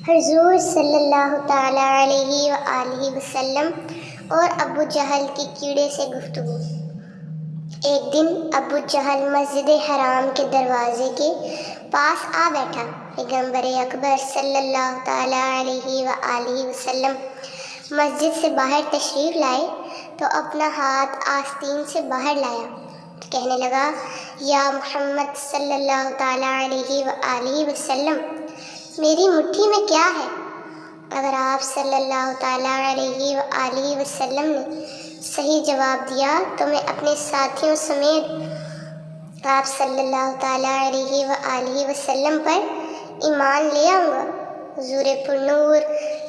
حضور صلی اللہ تعالیٰ علیہ وآلہ وسلم اور ابو جہل کی کیڑے سے گفتگو۔ ایک دن ابو جہل مسجد حرام کے دروازے کے پاس آ بیٹھا۔ پیغمبر اکبر صلی اللہ تعالیٰ علیہ وآلہ وسلم مسجد سے باہر تشریف لائے تو اپنا ہاتھ آستین سے باہر لایا، کہنے لگا، یا محمد صلی اللہ تعالیٰ علیہ وآلہ وسلم، میری مٹھی میں کیا ہے؟ اگر آپ صلی اللہ تعالیٰ علیہ وآلہ وسلم نے صحیح جواب دیا تو میں اپنے ساتھیوں سمیت آپ صلی اللہ تعالیٰ علیہ وآلہ وسلم پر ایمان لے آؤں گا۔ حضور پرنور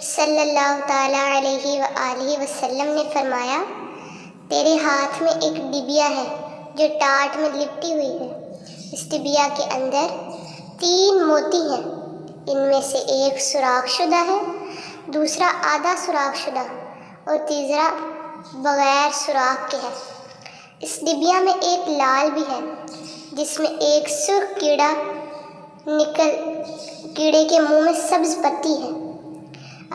صلی اللہ تعالیٰ علیہ وآلہ وسلم نے فرمایا، تیرے ہاتھ میں ایک ڈبیا ہے جو ٹاٹ میں لپٹی ہوئی ہے۔ اس ڈبیا کے اندر 3 موتی ہیں، ان میں سے ایک سوراخ شدہ ہے، دوسرا آدھا سوراخ شدہ اور تیسرا بغیر سوراخ کے ہے۔ اس ڈبیا میں ایک لال بھی ہے جس میں ایک سرخ کیڑے کے منہ میں سبز پتی ہے۔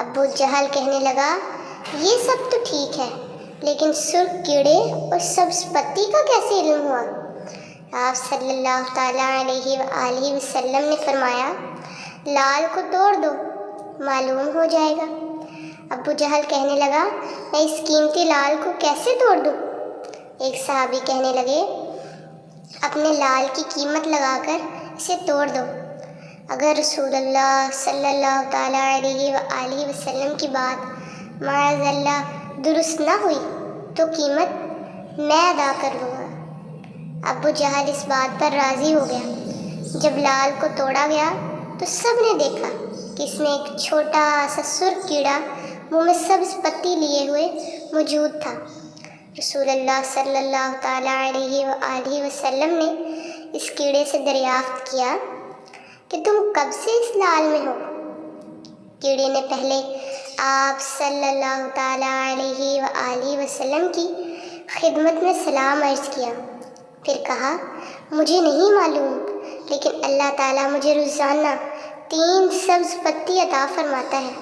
ابو جہل کہنے لگا، یہ سب تو ٹھیک ہے، لیکن سرخ کیڑے اور سبز پتی کا کیسے علم ہوا؟ آپ صلی اللہ تعالیٰ علیہ وآلہ وسلم نے فرمایا، لال کو توڑ دو، معلوم ہو جائے گا۔ ابو جہل کہنے لگا، میں اس قیمتی لال کو کیسے توڑ دوں؟ ایک صحابی کہنے لگے، اپنے لال کی قیمت لگا کر اسے توڑ دو۔ اگر رسول اللہ صلی اللہ تعالیٰ علیہ وآلہ وسلم کی بات معاذ اللہ درست نہ ہوئی تو قیمت میں ادا کر لوں گا۔ ابو جہل اس بات پر راضی ہو گیا۔ جب لال کو توڑا گیا تو سب نے دیکھا کہ اس میں ایک چھوٹا سا سرخ کیڑا منہ میں سبز پتی لیے ہوئے موجود تھا۔ رسول اللہ صلی اللہ تعالیٰ علیہ وآلہ وسلم نے اس کیڑے سے دریافت کیا کہ تم کب سے اس لال میں ہو؟ کیڑے نے پہلے آپ صلی اللہ تعالیٰ علیہ وآلہ وسلم کی خدمت میں سلام عرض کیا، پھر کہا، مجھے نہیں معلوم، لیکن اللہ تعالیٰ مجھے روزانہ 3 سبز پتی عطا فرماتا ہے۔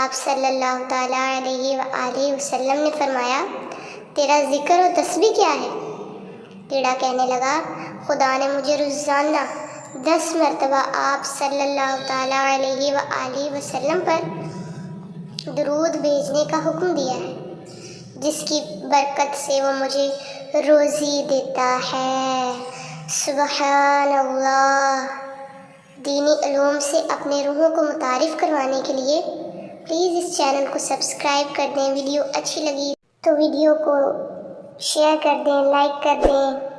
آپ صلی اللہ تعالیٰ علیہ وآلہ وسلم نے فرمایا، تیرا ذکر و تسبیح کیا ہے؟ کیڑا کہنے لگا، خدا نے مجھے روزانہ 10 مرتبہ آپ صلی اللہ تعالیٰ علیہ وآلہ وسلم پر درود بھیجنے کا حکم دیا ہے، جس کی برکت سے وہ مجھے روزی دیتا ہے۔ سبحان اللہ۔ دینی علوم سے اپنے روحوں کو متعارف کروانے کے لیے پلیز اس چینل کو سبسکرائب کر دیں۔ ویڈیو اچھی لگی تو ویڈیو کو شیئر کر دیں، لائک کر دیں۔